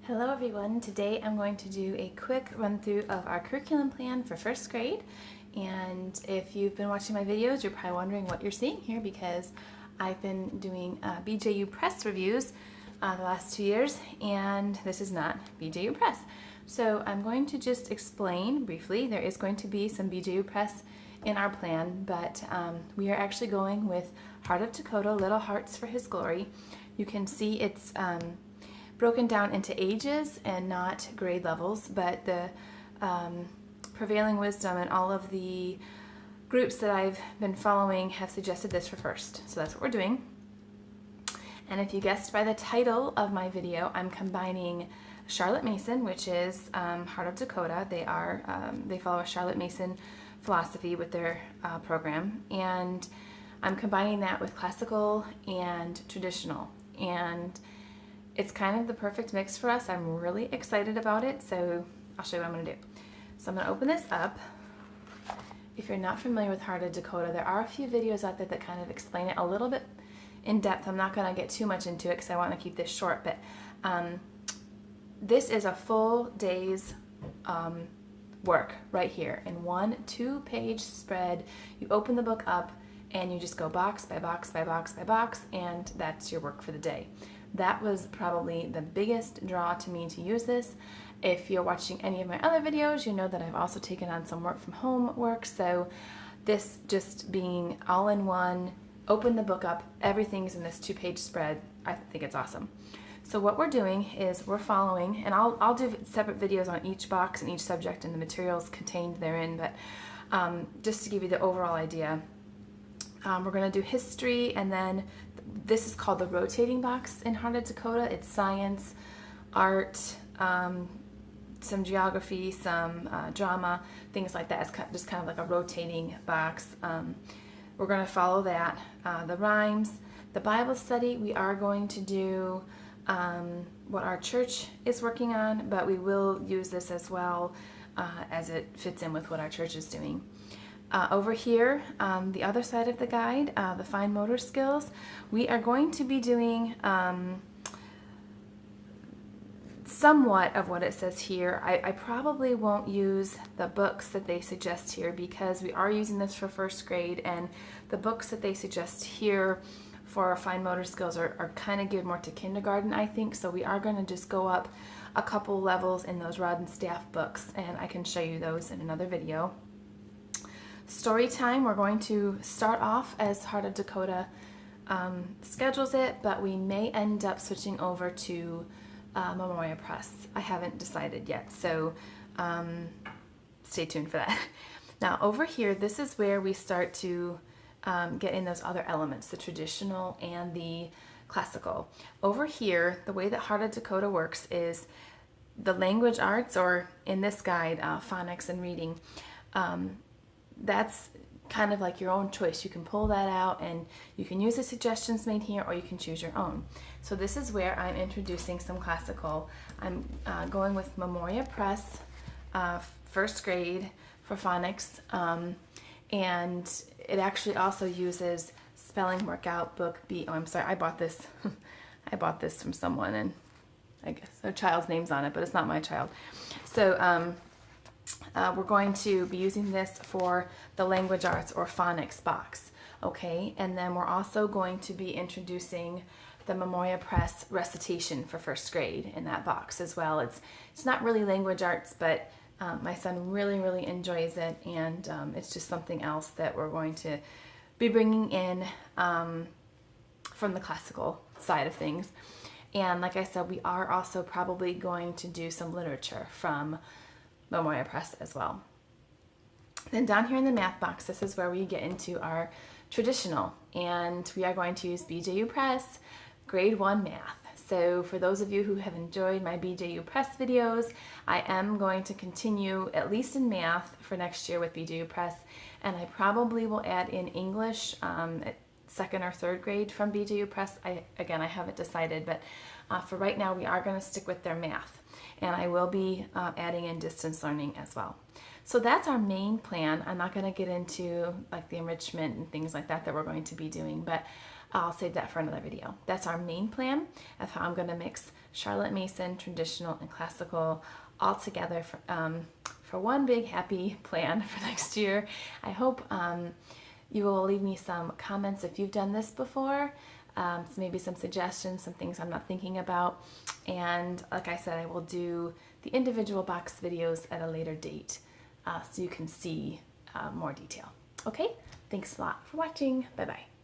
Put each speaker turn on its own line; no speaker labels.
Hello everyone. Today I'm going to do a quick run through of our curriculum plan for first grade. And if you've been watching my videos, you're probably wondering what you're seeing here because I've been doing BJU Press reviews the last 2 years, and this is not BJU Press. So I'm going to just explain briefly. There is going to be some BJU Press in our plan, but we are actually going with Heart of Dakota, Little Hearts for His Glory. You can see it's broken down into ages and not grade levels, but the prevailing wisdom and all of the groups that I've been following have suggested this for first. So that's what we're doing. And if you guessed by the title of my video, I'm combining Charlotte Mason, which is Heart of Dakota. They follow a Charlotte Mason philosophy with their program, and I'm combining that with classical and traditional, and it's kind of the perfect mix for us. I'm really excited about it, so I'll show you what I'm going to do. So I'm going to open this up. If you're not familiar with Heart of Dakota, there are a few videos out there that kind of explain it a little bit in depth. I'm not going to get too much into it because I want to keep this short, but this is a full day's work right here in one 2-page spread. You open the book up and you just go box by box by box by box, and that's your work for the day. That was probably the biggest draw to me to use this. If you're watching any of my other videos, you know that I've also taken on some work from home work, so this just being all in one, open the book up, everything's in this 2-page spread, I think it's awesome. So what we're doing is we're following, and I'll do separate videos on each box and each subject and the materials contained therein, but just to give you the overall idea, we're going to do history, and then this is called the rotating box in Heart of Dakota. It's science, art, some geography, some drama, things like that. It's just kind of like a rotating box. We're going to follow that. The rhymes, the Bible study, we are going to do what our church is working on, but we will use this as well as it fits in with what our church is doing. Over here, the other side of the guide, the fine motor skills, we are going to be doing somewhat of what it says here. I probably won't use the books that they suggest here because we are using this for first grade, and the books that they suggest here for fine motor skills are kind of geared more to kindergarten, I think, so we are going to just go up a couple levels in those Rod and Staff books, and I can show you those in another video. Story time, we're going to start off as Heart of Dakota schedules it, but we may end up switching over to Memoria Press. I haven't decided yet, so stay tuned for that. Now over here, this is where we start to get in those other elements, the traditional and the classical. Over here, the way that Heart of Dakota works is the language arts, or in this guide, phonics and reading. That's kind of like your own choice. You can pull that out and you can use the suggestions made here, or you can choose your own. So this is where I'm introducing some classical. I'm going with Memoria Press, first grade for phonics, and it actually also uses spelling workout book B. Oh, I'm sorry, I bought this. I bought this from someone, and I guess a child's name's on it, but it's not my child. So we're going to be using this for the language arts or phonics box, okay? And then we're also going to be introducing the Memoria Press recitation for first grade in that box as well. It's not really language arts, but my son really enjoys it, and it's just something else that we're going to be bringing in from the classical side of things. And like I said, we are also probably going to do some literature from Memoria Press as well. Then down here in the math box, this is where we get into our traditional, and we are going to use BJU Press grade 1 math. So for those of you who have enjoyed my BJU Press videos, I am going to continue at least in math for next year with BJU Press, and I probably will add in English at 2nd or 3rd grade from BJU Press. I haven't decided, but for right now we are going to stick with their math, and I will be adding in distance learning as well. So that's our main plan. I'm not going to get into like the enrichment and things like that we're going to be doing, but I'll save that for another video. That's our main plan of how I'm going to mix Charlotte Mason, traditional, and classical all together for one big happy plan for next year. I hope you will leave me some comments if you've done this before, so maybe some suggestions, some things I'm not thinking about. And like I said, I will do the individual box videos at a later date so you can see more detail. Okay, thanks a lot for watching. Bye-bye.